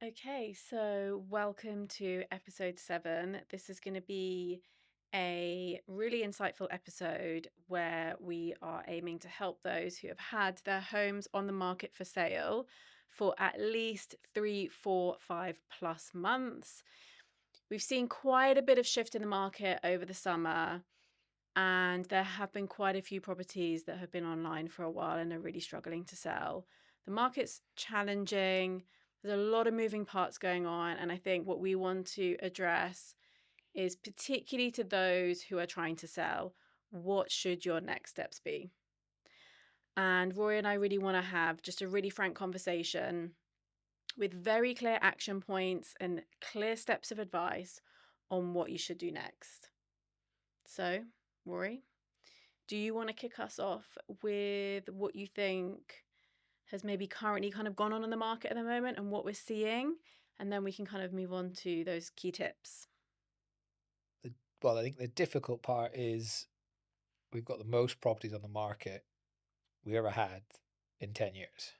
Okay, so welcome to episode 7. This is going to be a really insightful episode where we are aiming to help those who have had their homes on the market for sale for at least 3, 4, 5+ months. We've seen quite a bit of shift in the market over the summer, and there have been quite a few properties that have been online for a while and are really struggling to sell. The market's challenging. There's a lot of moving parts going on, and I think what we want to address is, particularly to those who are trying to sell, what should your next steps be? And Rory and I really want to have just a really frank conversation with very clear action points and clear steps of advice on what you should do next. So, Rory, do you want to kick us off with what you think has maybe currently kind of gone on in the market at the moment and what we're seeing? And then we can kind of move on to those key tips. Well, I think the difficult part is we've got the most properties on the market we ever had in 10 years.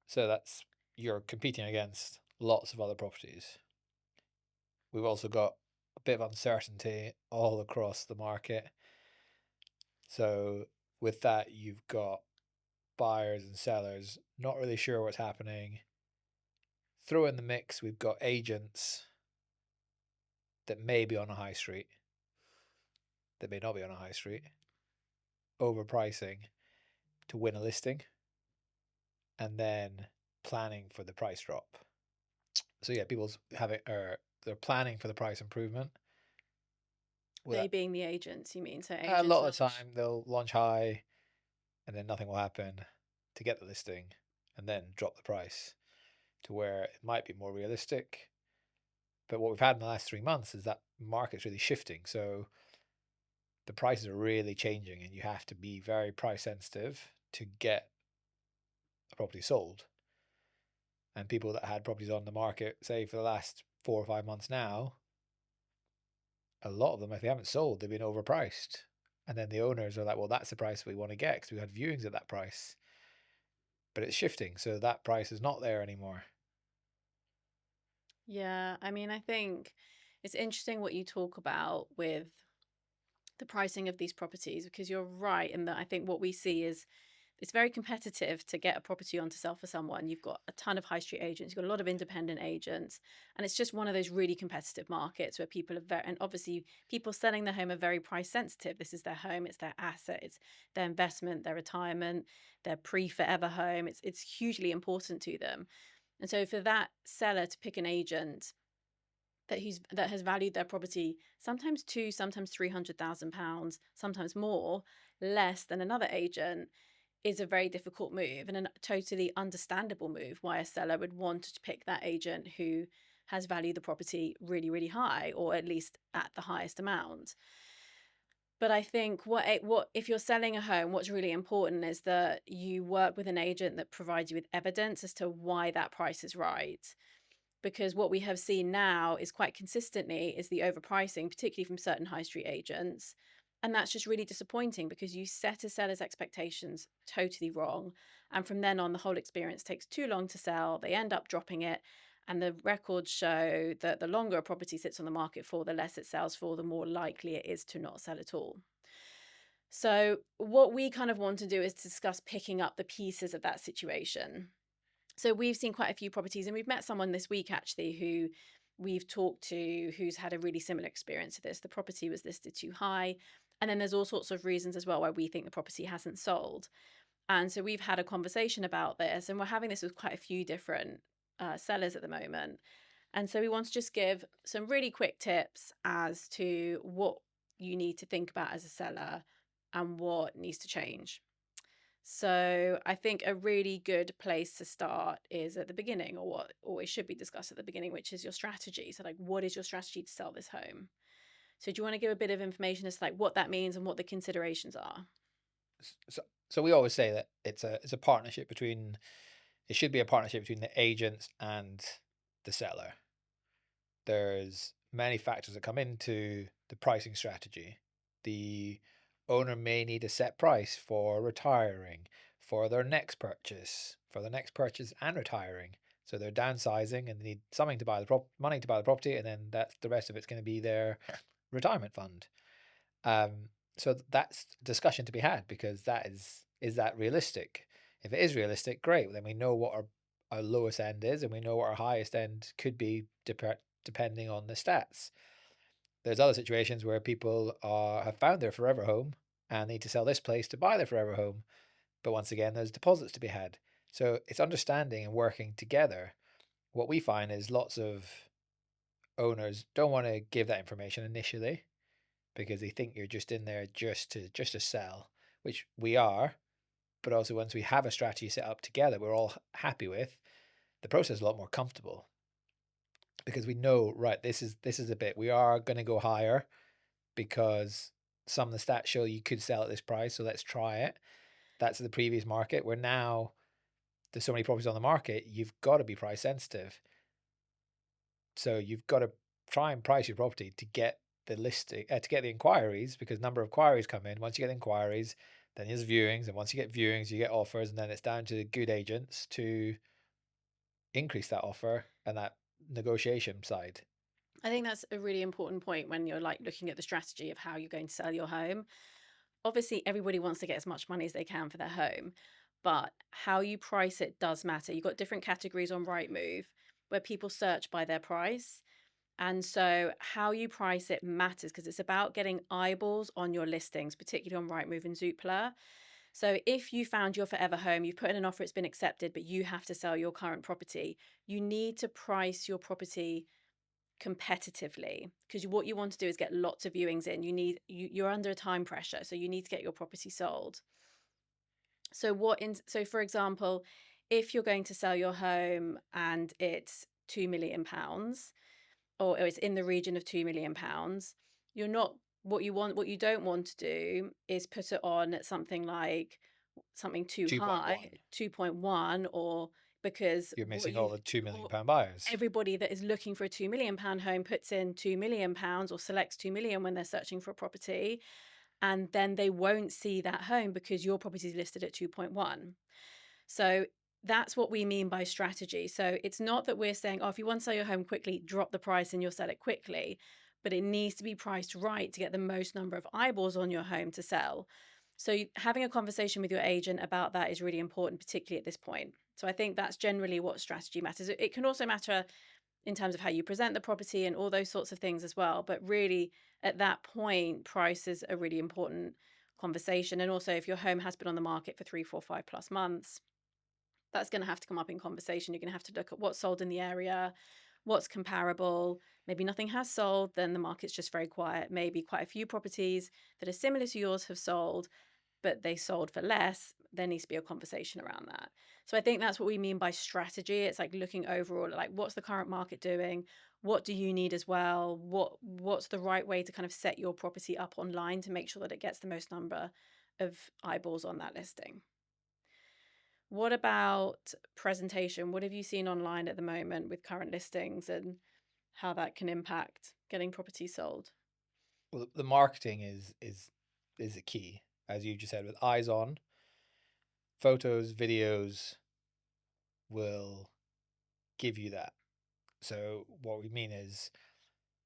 So you're competing against lots of other properties. We've also got a bit of uncertainty all across the market. So with that, you've got buyers and sellers not really sure what's happening. Throw in the mix, we've got agents that may be on a high street, that may not be on a high street, overpricing to win a listing, and then planning for the price drop. So yeah, people's having they're planning for the price improvement. They being the agents, you mean? So A agents lot of the launch. time they'll launch high, and then nothing will happen to get the listing, and then drop the price to where it might be more realistic. But what we've had in the last 3 months is that market's really shifting. So the prices are really changing, and you have to be very price sensitive to get a property sold. And people that had properties on the market, say for the last 4 or 5 months now, a lot of them, if they haven't sold, they've been overpriced. And then the owners are like, well, that's the price we want to get because we had viewings at that price. But it's shifting, so that price is not there anymore. Yeah, I mean, I think it's interesting what you talk about with the pricing of these properties, because you're right in that I think what we see is it's very competitive to get a property on to sell for someone. You've got a ton of high street agents, you've got a lot of independent agents, and it's just one of those really competitive markets where people are very, and obviously people selling their home are very price sensitive. This is their home, it's their asset, it's their investment, their retirement, their pre-forever home. It's hugely important to them. And so for that seller to pick an agent that has valued their property sometimes two, sometimes £300,000, sometimes more, less than another agent, is a very difficult move and a totally understandable move why a seller would want to pick that agent who has valued the property really, really high, or at least at the highest amount. But I think what if you're selling a home, what's really important is that you work with an agent that provides you with evidence as to why that price is right. Because what we have seen now is quite consistently is the overpricing, particularly from certain high street agents. And that's just really disappointing because you set a seller's expectations totally wrong. And from then on, the whole experience takes too long to sell. They end up dropping it. And the records show that the longer a property sits on the market for, the less it sells for, the more likely it is to not sell at all. So, what we kind of want to do is discuss picking up the pieces of that situation. So we've seen quite a few properties, and we've met someone this week actually who we've talked to who's had a really similar experience to this. The property was listed too high, and then there's all sorts of reasons as well why we think the property hasn't sold. And so we've had a conversation about this, and we're having this with quite a few different sellers at the moment. And so we want to just give some really quick tips as to what you need to think about as a seller and what needs to change. So I think a really good place to start is at the beginning, or what always should be discussed at the beginning, which is your strategy. So like, what is your strategy to sell this home? So do you want to give a bit of information as to like what that means and what the considerations are? So we always say that it's a partnership between it should be a partnership between the agents and the seller. There's many factors that come into the pricing strategy. The owner may need a set price for retiring, for their next purchase and retiring. So they're downsizing and they need something to buy the money to buy the property, and then that's the rest of it's going to be their retirement fund. Um, so that's discussion to be had, because that is that realistic? If it is realistic, great. Then we know what our lowest end is, and we know what our highest end could be, depending on the stats. There's other situations where people have found their forever home and need to sell this place to buy their forever home. But once again, there's deposits to be had. So it's understanding and working together. What we find is lots of owners don't want to give that information initially, because they think you're just in there just to sell, which we are. But also, once we have a strategy set up together, we're all happy with, the process is a lot more comfortable, because we know, right, this is a bit, we are going to go higher because some of the stats show you could sell at this price, so let's try it. That's the previous market, where now there's so many properties on the market, you've got to be price sensitive. So you've got to try and price your property to get the listing, to get the inquiries, because number of inquiries come in. Once you get inquiries, then there's viewings, and once you get viewings, you get offers, and then it's down to the good agents to increase that offer and that negotiation side. I think that's a really important point when you're like looking at the strategy of how you're going to sell your home. Obviously, everybody wants to get as much money as they can for their home, but how you price it does matter. You've got different categories on Rightmove where people search by their price. And so, how you price it matters, because it's about getting eyeballs on your listings, particularly on Rightmove and Zoopla. So, if you found your forever home, you've put in an offer, it's been accepted, but you have to sell your current property, you need to price your property competitively, because what you want to do is get lots of viewings in. You're under a time pressure, so you need to get your property sold. So for example, if you're going to sell your home and it's £2 million, or it's in the region of £2 million, you're not what you don't want to do is put it on at something like something too high, 2.1. 2.1, or because You're what missing all you the £2 million or buyers. everybody that is looking for a £2 million home puts in £2 million or selects 2 million when they're searching for a property, and then they won't see that home because your property is listed at 2.1. So that's what we mean by strategy. So it's not that we're saying, oh, if you want to sell your home quickly, drop the price and you'll sell it quickly, but it needs to be priced right to get the most number of eyeballs on your home to sell. So having a conversation with your agent about that is really important, particularly at this point. So I think that's generally what strategy matters. It can also matter in terms of how you present the property and all those sorts of things as well. But really, at that point, price is a really important conversation. And also, if your home has been on the market for 3, 4, 5+ months, that's going to have to come up in conversation. You're going to have to look at what's sold in the area, what's comparable. Maybe nothing has sold, then the market's just very quiet. Maybe quite a few properties that are similar to yours have sold, but they sold for less. There needs to be a conversation around that. So I think that's what we mean by strategy. It's like looking overall at like, what's the current market doing? What do you need as well? What's the right way to kind of set your property up online to make sure that it gets the most number of eyeballs on that listing? What about presentation? What have you seen online at the moment with current listings and how that can impact getting property sold? Well, the marketing is the key, as you just said, with eyes on. Photos, videos will give you that. So what we mean is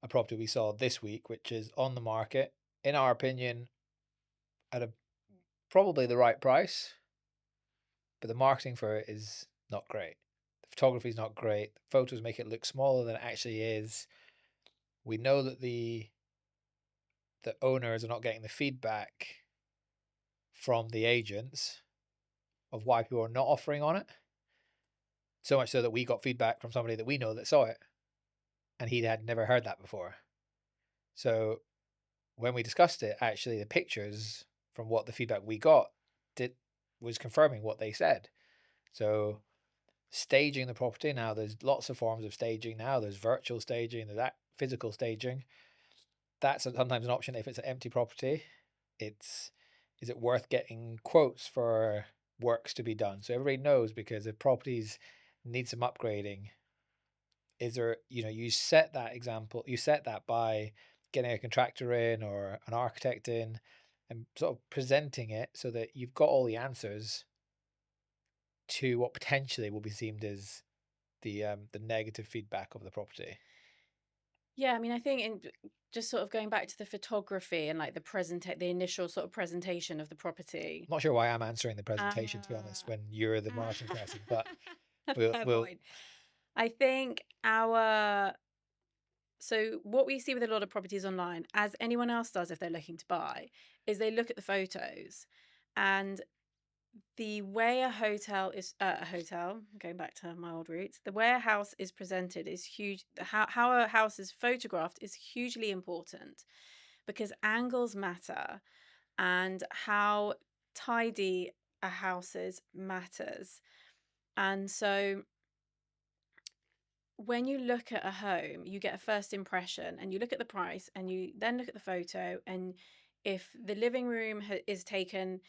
a property we saw this week, which is on the market, in our opinion, at a probably the right price, but the marketing for it is not great. The photography is not great. The photos make it look smaller than it actually is. We know that the owners are not getting the feedback from the agents of why people are not offering on it. So much so that we got feedback from somebody that we know that saw it, and he had never heard that before. So when we discussed it, actually the pictures from what the feedback we got did was confirming what they said. So staging the property, now there's lots of forms of staging now. There's virtual staging, there's that physical staging. That's sometimes an option if it's an empty property. Is it worth getting quotes for works to be done? So everybody knows, because if properties need some upgrading, is there, you set that example, you set that by getting a contractor in or an architect in, and sort of presenting it so that you've got all the answers to what potentially will be deemed as the negative feedback of the property. Yeah, I mean, I think in just sort of going back to the photography and like the initial sort of presentation of the property. I'm not sure why I'm answering the presentation, to be honest, Uh, when you're the marketing person, but we'll Fair we'll point. I think our so what we see with a lot of properties online, as anyone else does if they're looking to buy, is they look at the photos, and the way a hotel, going back to my old roots, the way a house is presented is huge. How a house is photographed is hugely important because angles matter, and how tidy a house is matters. And so when you look at a home, you get a first impression and you look at the price and you then look at the photo. And if the living room is taken,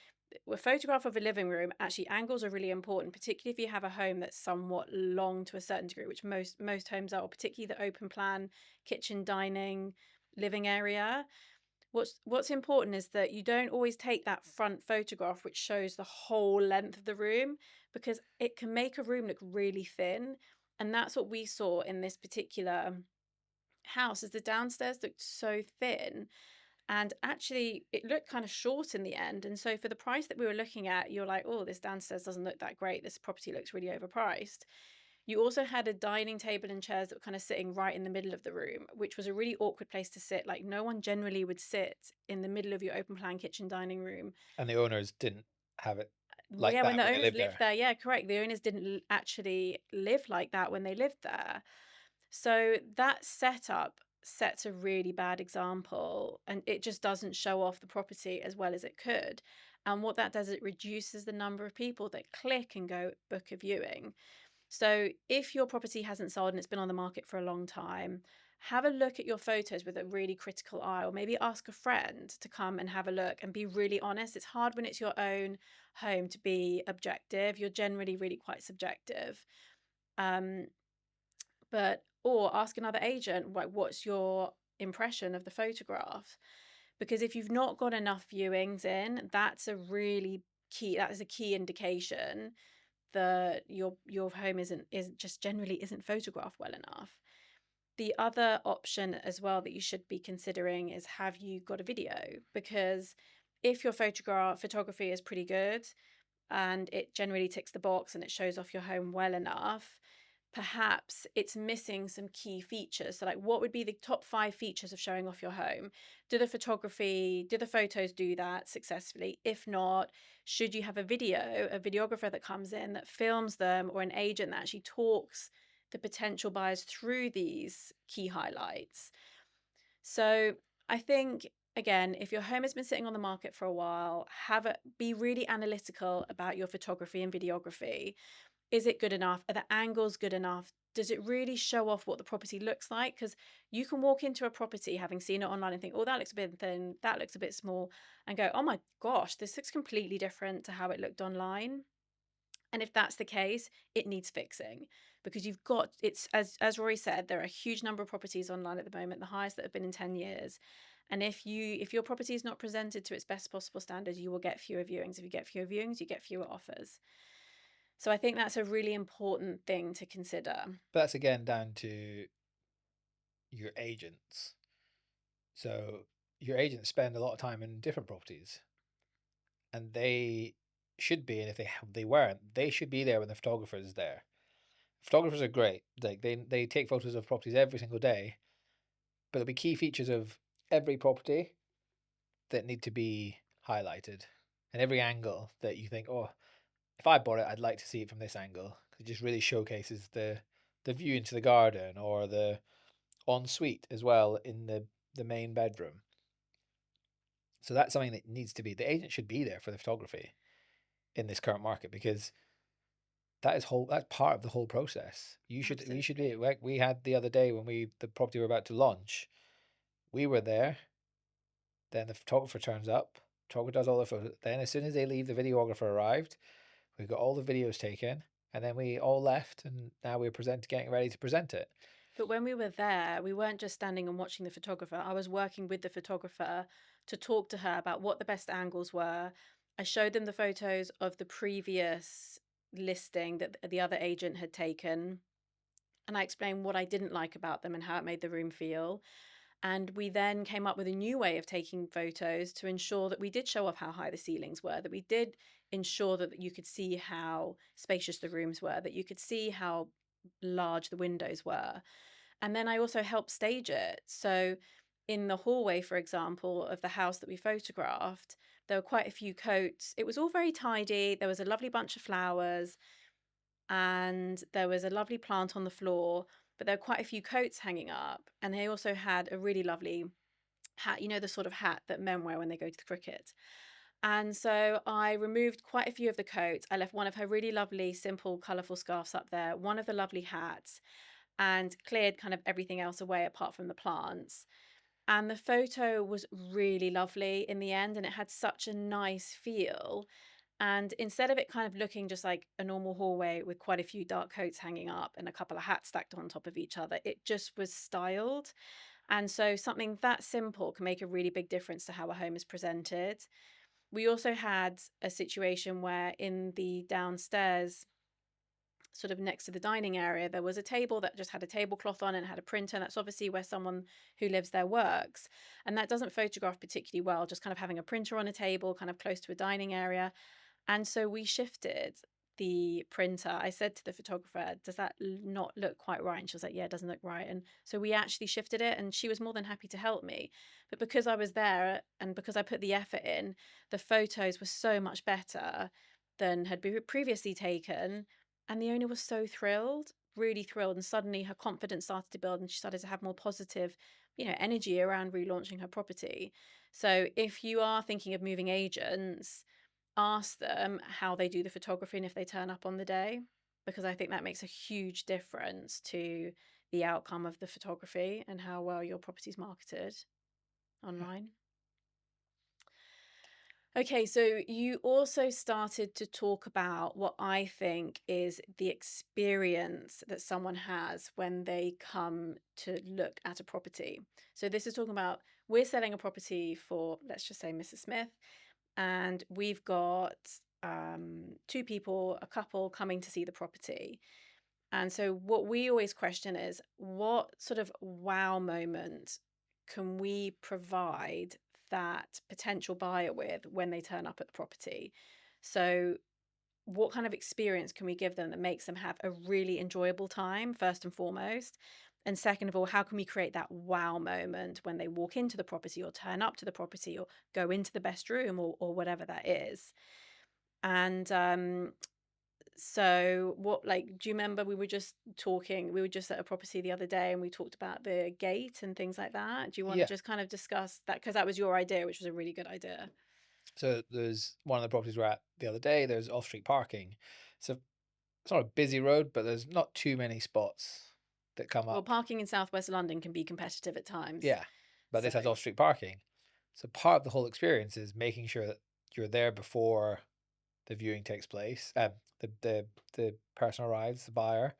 a photograph of a living room, actually angles are really important, particularly if you have a home that's somewhat long to a certain degree, which most homes are, or particularly the open plan kitchen, dining, living area. What's important is that you don't always take that front photograph which shows the whole length of the room, because it can make a room look really thin. And that's what we saw in this particular house, is the downstairs looked so thin, and actually it looked kind of short in the end. And so for the price that we were looking at, you're like, oh, this downstairs doesn't look that great, this property looks really overpriced. You also had a dining table and chairs that were kind of sitting right in the middle of the room, which was a really awkward place to sit. Like, no one generally would sit in the middle of your open plan kitchen dining room. and the owners didn't have it Well, like yeah, when that the when they owners lived lived there. there, yeah, correct. The owners didn't actually live like that when they lived there. So that setup sets a really bad example, and it just doesn't show off the property as well as it could. And what that does, it reduces the number of people that click and go book a viewing. So if your property hasn't sold and it's been on the market for a long time, have a look at your photos with a really critical eye, or maybe ask a friend to come and have a look and be really honest. It's hard when it's your own home to be objective. You're generally really quite subjective. Um, but or ask another agent, like, what's your impression of the photograph? Because if you've not got enough viewings in, that is a key indication that your home isn't just generally isn't photographed well enough. The other option as well that you should be considering is, have you got a video? Because if your photography is pretty good and it generally ticks the box and it shows off your home well enough, perhaps it's missing some key features. So, like, what would be the top 5 features of showing off your home? Do the photos do that successfully? If not, should you have a videographer that comes in that films them, or an agent that actually talks the potential buyers through these key highlights? So, I think, again, if your home has been sitting on the market for a while, be really analytical about your photography and videography. Is it good enough? Are the angles good enough? Does it really show off what the property looks like? Because you can walk into a property having seen it online and think, oh, that looks a bit thin, that looks a bit small, and go, oh my gosh, this looks completely different to how it looked online. And if that's the case, it needs fixing, because it's, as Rory said, there are a huge number of properties online at the moment, the highest that have been in 10 years. And if your property is not presented to its best possible standards, you will get fewer viewings. If you get fewer viewings, you get fewer offers. So I think that's a really important thing to consider. But that's again down to your agents. So your agents spend a lot of time in different properties, and they should be, and if they weren't, they should be there when the photographer is there. Photographers are great. Like they take photos of properties every single day, but there'll be key features of every property that need to be highlighted, and every angle that you think, oh, if I bought it, I'd like to see it from this angle. It just really showcases the view into the garden, or the ensuite as well in the main bedroom. So that's something that needs to be. The agent should be there for the photography in this current market, because that's part of the whole process. We should be, Absolutely. like we had the other day when the property we were about to launch. We were there. Then the photographer turns up. Photographer does all the photos. Then as soon as they leave, the videographer arrived. We got all the videos taken, and then we all left, and now we're getting ready to present it. But when we were there, we weren't just standing and watching the photographer. I was working with the photographer to talk to her about what the best angles were. I showed them the photos of the previous listing that the other agent had taken. and I explained what I didn't like about them and how it made the room feel. And we then came up with a new way of taking photos to ensure that we did show off how high the ceilings were, that we did ensure that you could see how spacious the rooms were, that you could see how large the windows were. And then I also helped stage it. So in the hallway, for example, of the house that we photographed, there were quite a few coats. It was all very tidy. There was a lovely bunch of flowers and there was a lovely plant on the floor, but there were quite a few coats hanging up. And they also had a really lovely hat, you know, the sort of hat that men wear when they go to the cricket. And so I removed quite a few of the coats. I left one of her really lovely, simple, colourful scarves up there, one of the lovely hats, and cleared kind of everything else away apart from the plants. And the photo was really lovely in the end, and it had such a nice feel. And instead of it kind of looking just like a normal hallway with quite a few dark coats hanging up and a couple of hats stacked on top of each other, it just was styled. And so something that simple can make a really big difference to how a home is presented. We also had a situation where in the downstairs, sort of next to the dining area, there was a table that just had a tablecloth on and had a printer. And that's obviously where someone who lives there works. And that doesn't photograph particularly well, just kind of having a printer on a table, kind of close to a dining area. And so we shifted the printer. I said to the photographer, does that not look quite right? And she was like, yeah, it doesn't look right. And so we actually shifted it, and she was more than happy to help me. But because I was there and because I put the effort in, the photos were so much better than had been previously taken. And the owner was so thrilled, really thrilled. And suddenly her confidence started to build and she started to have more positive, energy around relaunching her property. So if you are thinking of moving agents, ask them how they do the photography and if they turn up on the day, because I think that makes a huge difference to the outcome of the photography and how well your property's marketed Yeah. online. Okay, so you also started to talk about what I think is the experience that someone has when they come to look at a property. So this is talking about, we're selling a property for, let's just say, Mrs. Smith, and we've got two people, a couple coming to see the property. And so what we always question is, what sort of wow moment can we provide that potential buyer with when they turn up at the property? So what kind of experience can we give them that makes them have a really enjoyable time, first and foremost? And second of all, how can we create that wow moment when they walk into the property or turn up to the property or go into the best room or whatever that is? And so what, like, do you remember we were just at a property the other day and we talked about the gate and things like that? Do you want to Yeah. just kind of discuss that? Because that was your idea, which was a really good idea. So there's one of the properties we're at the other day, there's off-street parking. So it's not a busy road, but there's not too many spots that come Well, up. parking in Southwest London can be competitive at times. Yeah. But So, this has off-street parking. So part of the whole experience is making sure that you're there before the viewing takes place. The person arrives, the buyer,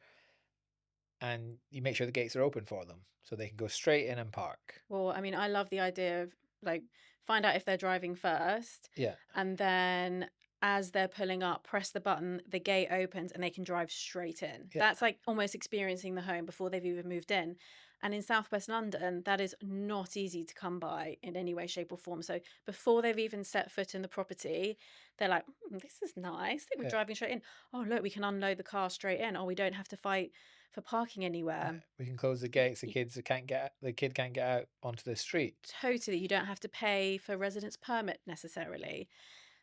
and you make sure the gates are open for them so they can go straight in and park. well, I mean, I love the idea of, like, find out if they're driving first, Yeah. and then as they're pulling up, press the button, the gate opens, and they can drive straight in. Yeah. That's like almost experiencing the home before they've even moved in. And in Southwest London, that is not easy to come by in any way, shape, or form. So before they've even set foot in the property, they're like, this is nice. They were Yeah. driving straight in. Oh, look, we can unload the car straight in. Oh, we don't have to fight for parking Yeah. anywhere. We can close the gates. The kid can't get out onto the street. Totally. You don't have to pay for residence permit necessarily.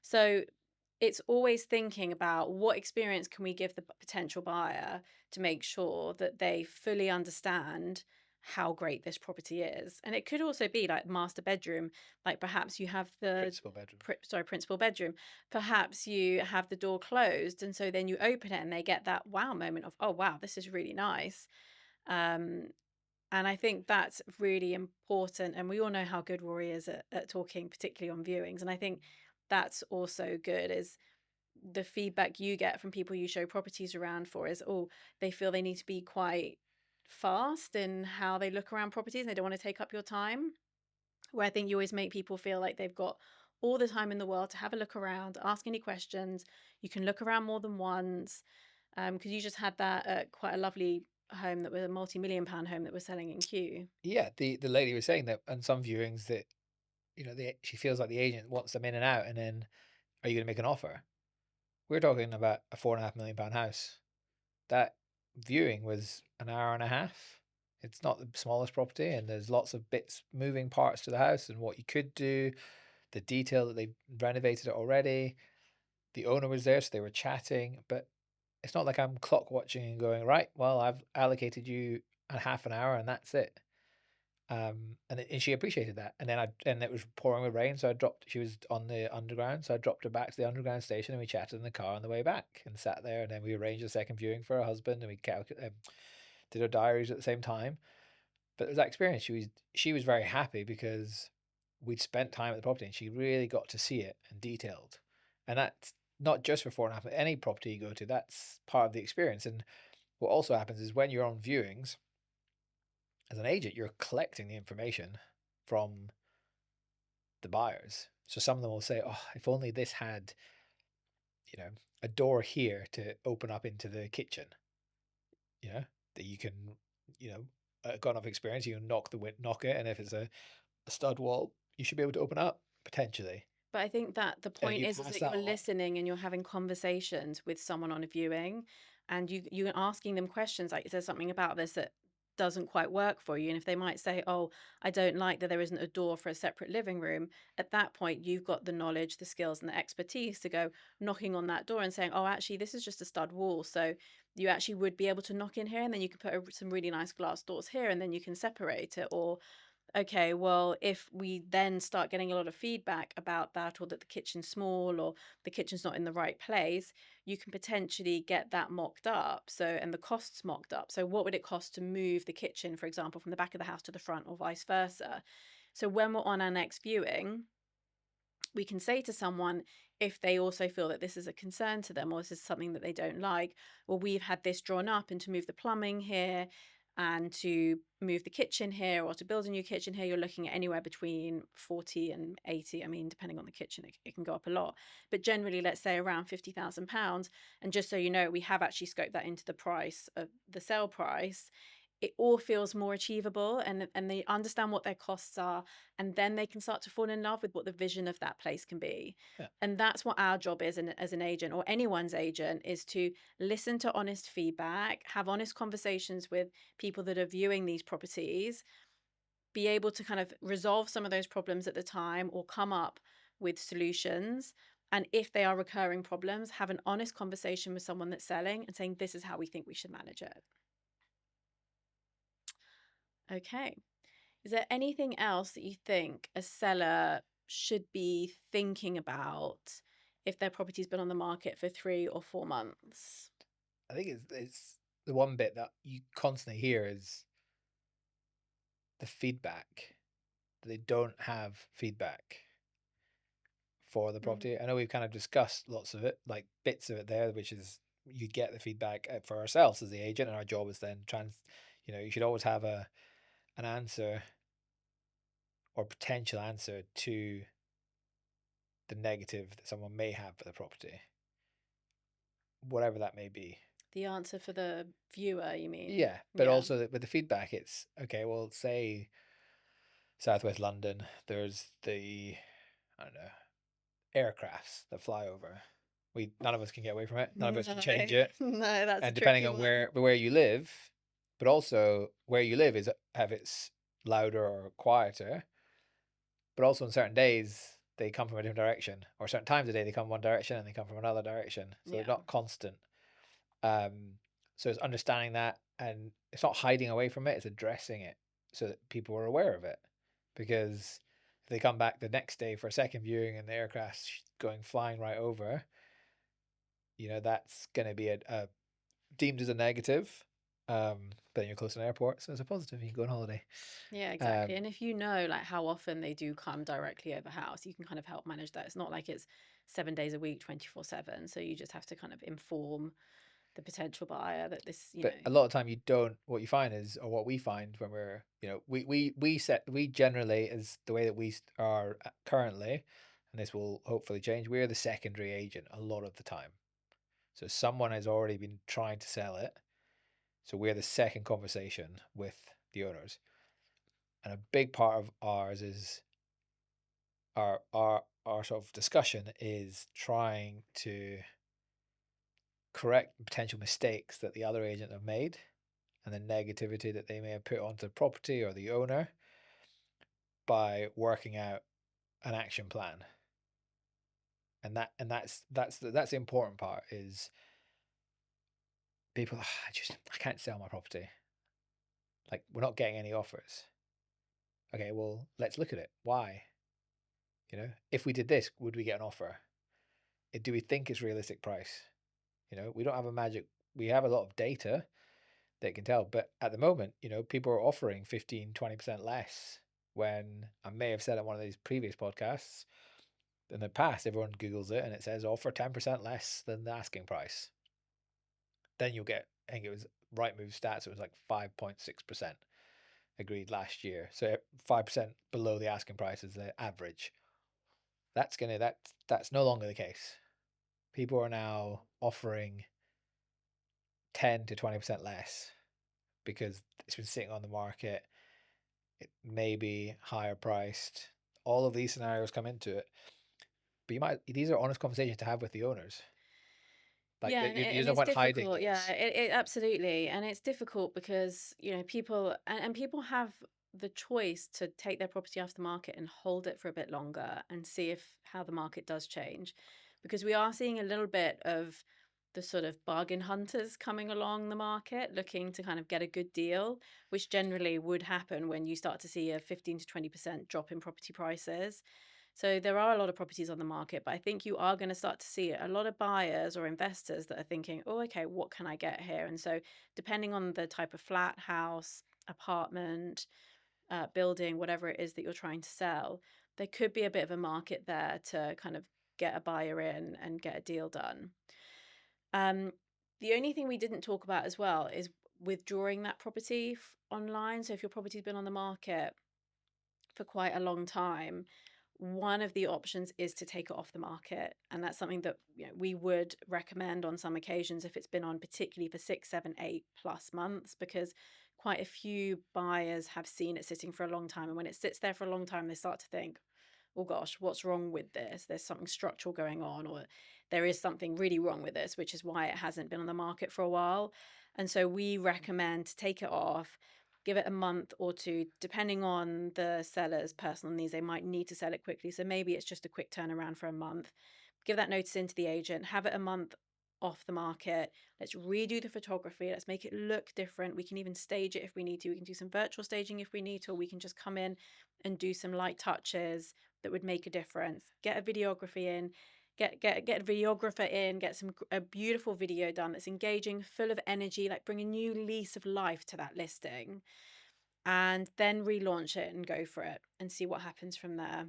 So it's always thinking about what experience can we give the potential buyer to make sure that they fully understand how great this property is. And it could also be like master bedroom, like perhaps you have the Principal bedroom. principal bedroom. Perhaps you have the door closed and so then you open it and they get that wow moment of, oh wow, this is really nice. Um, and I think that's really important. And we all know how good Rory is at talking, particularly on viewings. And I think that's also good is the feedback you get from people you show properties around for is, oh, they feel they need to be quite fast in how they look around properties and they don't want to take up your time. Where I think you always make people feel like they've got all the time in the world to have a look around, ask any questions. You can look around more than once. Because you just had that at quite a lovely home that was a multi-million pound home that was selling in queue. Yeah, the lady was saying that on some viewings that, she feels like the agent wants them in and out, and then, "Are you gonna make an offer?" We're talking about a £4.5 million house. That viewing was an hour and a half. It's not the smallest property, and there's lots of bits, moving parts to the house and what you could do, the detail that they've renovated it already. The owner was there, so they were chatting, but it's not like I'm clock watching and going, right, well, I've allocated you a half an hour and that's it. And she appreciated that. And it was pouring with rain, so she was on the underground, so I dropped her back to the underground station and we chatted in the car on the way back and sat there. And then we arranged a second viewing for her husband, and we did our diaries at the same time. But it was that experience. She was very happy because we'd spent time at the property and she really got to see it and detailed. And that's not just for 4.5, any property you go to, that's part of the experience. And what also happens is when you're on viewings, as an agent, you're collecting the information from the buyers. So some of them will say, "Oh, if only this had, you know, a door here to open up into the kitchen, you know, that you can, you know, got enough experience, you can knock it, and if it's a stud wall, you should be able to open up potentially." But I think that the And point you is pass that that you're on. listening and you're having conversations with someone on a viewing, and you're asking them questions like, is there something about this that doesn't quite work for you? And if they might say, oh, I don't like that there isn't a door for a separate living room, at that point you've got the knowledge, the skills, and the expertise to go knocking on that door and saying, oh, actually, this is just a stud wall. So you actually would be able to knock in here, and then you can put some really nice glass doors here, and then you can separate it. Or okay, well, if we then start getting a lot of feedback about that, or that the kitchen's small, or the kitchen's not in the right place, you can potentially get that mocked up. So, and the costs mocked up. So, what would it cost to move the kitchen, for example, from the back of the house to the front, or vice versa? So, when we're on our next viewing, we can say to someone, if they also feel that this is a concern to them, or this is something that they don't like, well, we've had this drawn up, and to move the plumbing here and to move the kitchen here, or to build a new kitchen here, you're looking at anywhere between 40 and 80. I mean, depending on the kitchen, it can go up a lot, but generally let's say around £50,000. And just so you know, we have actually scoped that into the price of the sale price. It all feels more achievable, and they understand what their costs are, and then they can start to fall in love with what the vision of that place can be. Yeah. And that's what our job is, as an agent, or anyone's agent, is to listen to honest feedback, have honest conversations with people that are viewing these properties, be able to kind of resolve some of those problems at the time, or come up with solutions. And if they are recurring problems, have an honest conversation with someone that's selling and saying, this is how we think we should manage it. Okay. Is there anything else that you think a seller should be thinking about if their property's been on the market for 3 or 4 months? I think it's the one bit that you constantly hear is the feedback. They don't have feedback for the Mm. property. I know we've kind of discussed lots of it, like bits of it there, which is you get the feedback for ourselves as the agent, and our job is then you should always have an answer or potential answer to the negative that someone may have for the property, whatever that may be. The answer for the viewer, you mean? Yeah, but Yeah. also with the feedback, it's okay. Well, say Southwest London, there's the, I don't know, aircrafts that fly over. None of us can get away from it. None of No, us can change it. no, that's a And depending tricky on one. where you live, but also where you live is have it's louder or quieter. But also on certain days they come from a different direction, or certain times of day they come one direction and they come from another direction. So they're Yeah. not constant. So it's understanding that, and it's not hiding away from it, it's addressing it so that people are aware of it. Because if they come back the next day for a second viewing and the aircraft's going flying right over, that's going to be a deemed as a negative. But then you're close to an airport, so it's a positive. You can go on holiday. Yeah, Um, exactly. And if you know like how often they do come directly over house, you can kind of help manage that. It's not like it's 7 days a week, 24/7. So you just have to kind of inform the potential buyer that this, but a lot of time you don't. What you find is, or what we find when we're, we generally, is the way that we are currently, and this will hopefully change. We're the secondary agent a lot of the time. So someone has already been trying to sell it, So we're the second conversation with the owners. And a big part of ours is our sort of discussion is trying to correct potential mistakes that the other agent have made and the negativity that they may have put onto the property or the owner by working out an action plan. And that's the important part is people, I can't sell my property. Like, we're not getting any offers. Okay, well, let's look at it. Why? If we did this, would we get an offer? Do we think it's realistic price? We don't have a magic. We have a lot of data that can tell, but at the moment, people are offering 15, 20% less. When I may have said on one of these previous podcasts, in the past, everyone Googles it and it says offer 10% less than the asking price. Then you'll get, I think it was Rightmove stats, it was like 5.6% agreed last year. So 5% below the asking price is the average. That's no longer the case. People are now offering 10 to 20% less because it's been sitting on the market. It may be higher priced. All of these scenarios come into it. But these are honest conversations to have with the owners. Like, Yeah, and, there's and no it's point hiding difficult. Yeah, this. it absolutely, and it's difficult because people and people have the choice to take their property off the market and hold it for a bit longer and see if how the market does change, because we are seeing a little bit of the sort of bargain hunters coming along the market looking to kind of get a good deal, which generally would happen when you start to see a 15 to 20% drop in property prices. So there are a lot of properties on the market, but I think you are going to start to see a lot of buyers or investors that are thinking, oh, okay, what can I get here? And so depending on the type of flat, house, apartment, building, whatever it is that you're trying to sell, there could be a bit of a market there to kind of get a buyer in and get a deal done. Um, the only thing we didn't talk about as well is withdrawing that property online. So if your property's been on the market for quite a long time, one of the options is to take it off the market. And that's something that we would recommend on some occasions if it's been on particularly for 6, 7, 8+ months, because quite a few buyers have seen it sitting for a long time. And when it sits there for a long time, they start to think, oh gosh, what's wrong with this? There's something structural going on, or there is something really wrong with this, which is why it hasn't been on the market for a while. And so we recommend to take it off, give it a month or two, depending on the seller's personal needs. They might need to sell it quickly. So maybe it's just a quick turnaround for a month. Give that notice into the agent, have it a month off the market. Let's redo the photography. Let's make it look different. We can even stage it if we need to. We can do some virtual staging if we need to, or we can just come in and do some light touches that would make a difference. Get a videography in, get a videographer in, get a beautiful video done that's engaging, full of energy, like bring a new lease of life to that listing, and then relaunch it and go for it and see what happens from there.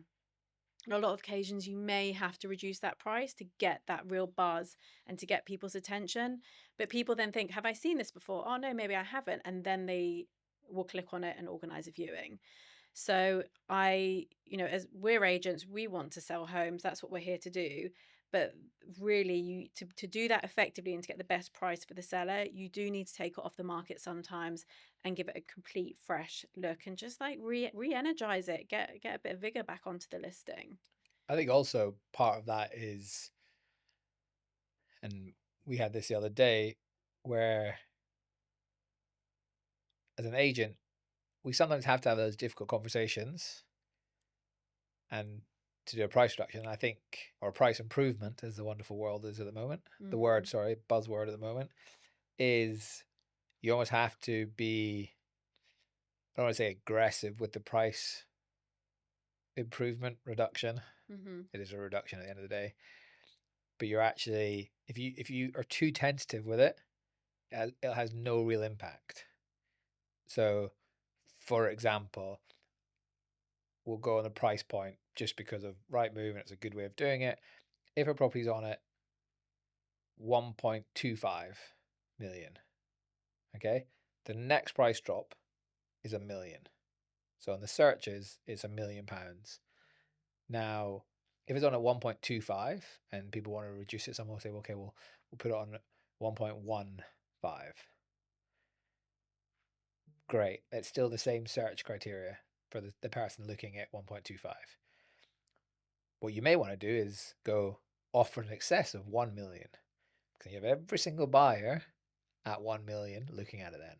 On a lot of occasions, you may have to reduce that price to get that real buzz and to get people's attention. But people then think, have I seen this before? Oh, no, maybe I haven't. And then they will click on it and organize a viewing. So as we're agents, we want to sell homes. That's what we're here to do. But really, to do that effectively and to get the best price for the seller, you do need to take it off the market sometimes and give it a complete fresh look and just like re-energize it, get a bit of vigor back onto the listing. I think also part of that is, and we had this the other day, where as an agent, we sometimes have to have those difficult conversations and to do a price reduction, I think, or a price improvement, as the wonderful world is at the moment. The Mm-hmm. word, sorry, buzzword at the moment, is you almost have to be, I don't want to say aggressive with the price improvement reduction. Mm-hmm. It is a reduction at the end of the day. But you're actually, if you are too tentative with it, it has no real impact. So, for example, we'll go on a price point just because of Rightmove and it's a good way of doing it. If a property's on at 1.25 million, okay, the next price drop is a million. So on the searches, it's £1 million. Now, if it's on at 1.25 and people want to reduce it, someone will say, well, okay, we'll put it on 1.15. great. It's still the same search criteria for the person looking at 1.25. What you may want to do is go offer in excess of 1 million. Because you have every single buyer at 1 million looking at it then.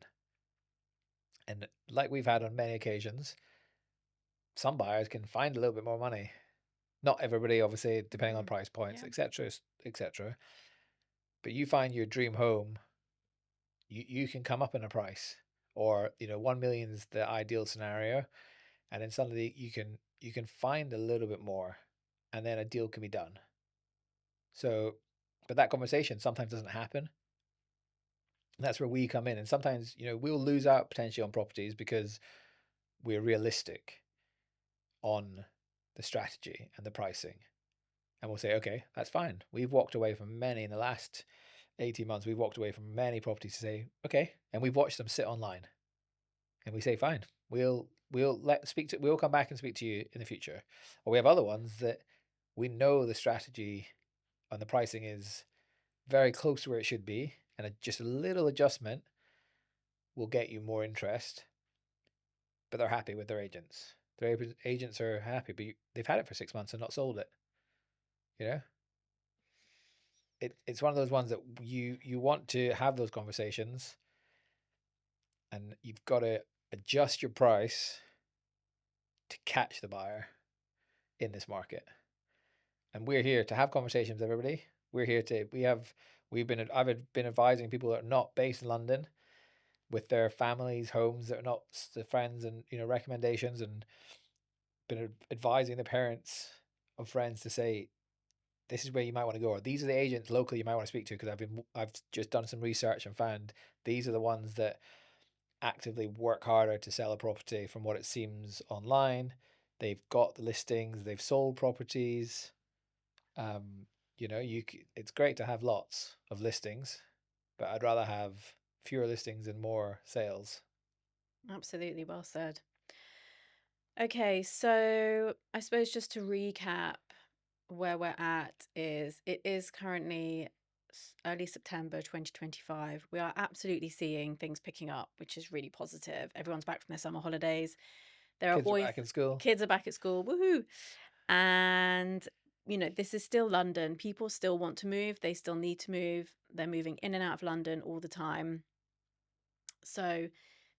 And like we've had on many occasions, some buyers can find a little bit more money. Not everybody, obviously, depending on Mm. price points, Yeah. etc., etc. But you find your dream home, you can come up in a price, or 1 million is the ideal scenario, and then suddenly you can find a little bit more, and then a deal can be done. So, but that conversation sometimes doesn't happen. And that's where we come in, and sometimes we'll lose out potentially on properties because we're realistic on the strategy and the pricing. And we'll say, okay, that's fine. We've walked away from many in the last 18 months. We've walked away from many properties to say, okay, and we've watched them sit online. And we say, fine, we'll come back and speak to you in the future. Or we have other ones that we know the strategy and the pricing is very close to where it should be, and just a little adjustment will get you more interest, but they're happy with their agents. Their agents are happy, but they've had it for 6 months and not sold it. You know, it's one of those ones that you want to have those conversations, and you've got to adjust your price to catch the buyer in this market. And we're here to have conversations with everybody. We're here to I've been advising people that are not based in London with their families, homes that are not the friends, and recommendations, and been advising the parents of friends to say this is where you might want to go, or these are the agents locally you might want to speak to, because I've just done some research and found these are the ones that actively work harder to sell a property from what it seems online. They've got the listings, they've sold properties. It's great to have lots of listings, but I'd rather have fewer listings and more sales. Absolutely, well said. Okay, so I suppose just to recap where we're at is it is currently early September 2025. We are absolutely seeing things picking up, which is really positive. Everyone's back from their summer holidays. There are Kids are always back in school. kids are back at school. Woohoo! And this is still London. People still want to move. They still need to move. They're moving in and out of London all the time. So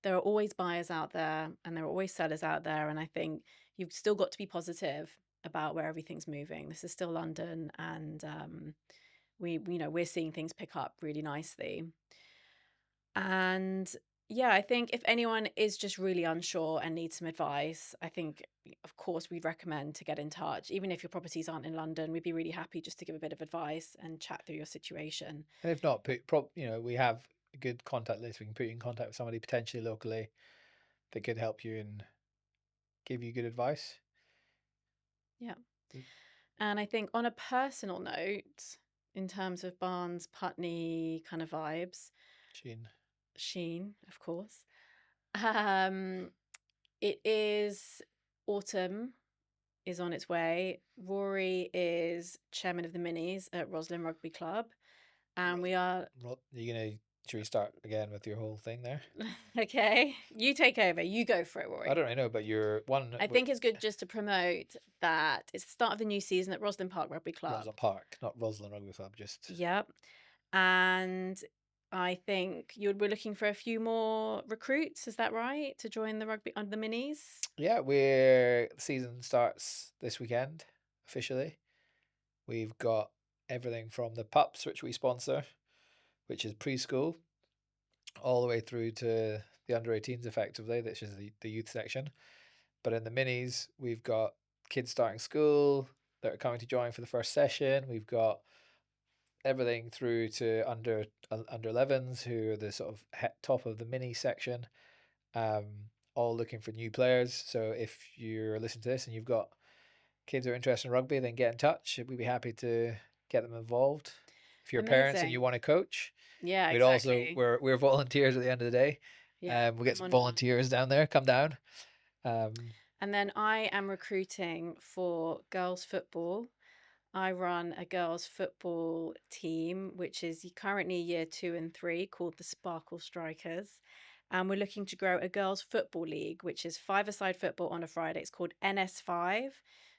there are always buyers out there and there are always sellers out there. And I think you've still got to be positive about where everything's moving. This is still London, and we're seeing things pick up really nicely. And yeah, I think if anyone is just really unsure and needs some advice, I think, of course, we'd recommend to get in touch. Even if your properties aren't in London, we'd be really happy just to give a bit of advice and chat through your situation. And if not, we have a good contact list. We can put you in contact with somebody potentially locally that could help you and give you good advice. Yeah. Mm. And I think on a personal note, in terms of Barnes Putney kind of vibes, Sheen, of course. Um, it is autumn is on its way. Rory is chairman of the minis at Roslyn Rugby Club, and we are Should we start again with your whole thing there? okay. You take over. You go for it, I Rory. don't really know, but you're one. I think it's good just to promote that it's the start of the new season at Roslyn Park Rugby Club. Roslyn Park, not Roslyn Rugby Club. Just Yep. And I think we're looking for a few more recruits. Is that right? To join the rugby under the minis? yeah, the season starts this weekend officially. We've got everything from the pups, which we sponsor, which is preschool, all the way through to the under 18s, effectively, which is the youth section. But in the minis, we've got kids starting school that are coming to join for the first session. We've got everything through to under 11s, who are the sort of top of the mini section, all looking for new players. So if you're listening to this and you've got kids who are interested in rugby, then get in touch. We'd be happy to get them involved. If you're parents and you Amazing. want to coach, Yeah, we'd also exactly. we're volunteers at the end of the day. Yeah, We'll get come some on down. volunteers down there. Come down. And then I am recruiting for girls football. I run a girls football team, which is currently year 2 and 3, called the Sparkle Strikers. and we're looking to grow a girls' football league, which is five-a-side football on a Friday. It's called NS5.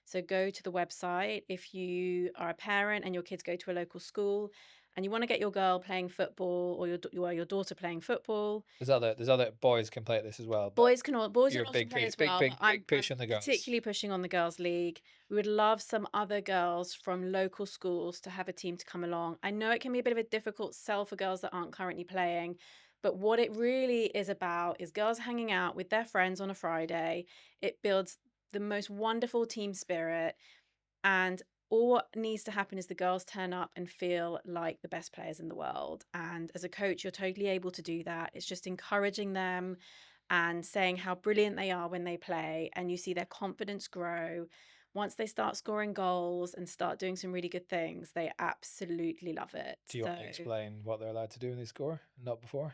So go to the website if you are a parent and your kids go to a local school and you want to get your girl playing football or your daughter playing football. There's other boys can play at this as well, but Boys you're can a also big play push, as well, but big I'm push on the girls. particularly pushing on the girls' league. We would love some other girls from local schools to have a team to come along. I know it can be a bit of a difficult sell for girls that aren't currently playing, but what it really is about is girls hanging out with their friends on a Friday. It builds the most wonderful team spirit, and all what needs to happen is the girls turn up and feel like the best players in the world. And as a coach, you're totally able to do that. It's just encouraging them and saying how brilliant they are when they play, and you see their confidence grow. Once they start scoring goals and start doing some really good things, they absolutely love it. Do you So want to explain what they're allowed to do when they score? Not before.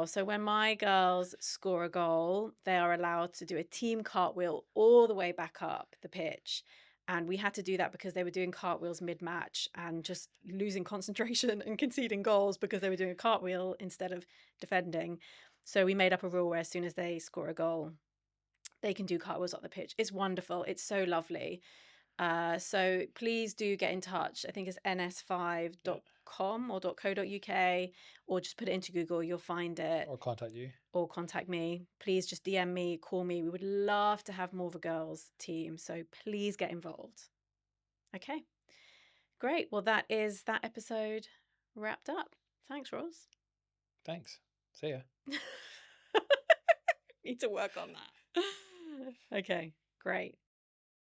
so when my girls score a goal, they are allowed to do a team cartwheel all the way back up the pitch. And we had to do that because they were doing cartwheels mid-match and just losing concentration and conceding goals because they were doing a cartwheel instead of defending. So we made up a rule where as soon as they score a goal, they can do cartwheels up the pitch. It's wonderful. It's so lovely. So please do get in touch. I think it's Yeah. ns5.com or .co.uk, or just put it into Google. You'll find it, Or contact you. or contact me. Please just DM me, call me. We would love to have more of a girls team. So please get involved. Okay, great. Well, that is that episode wrapped up. Thanks, Roz. Thanks. See ya. Need to work on that. Okay, great.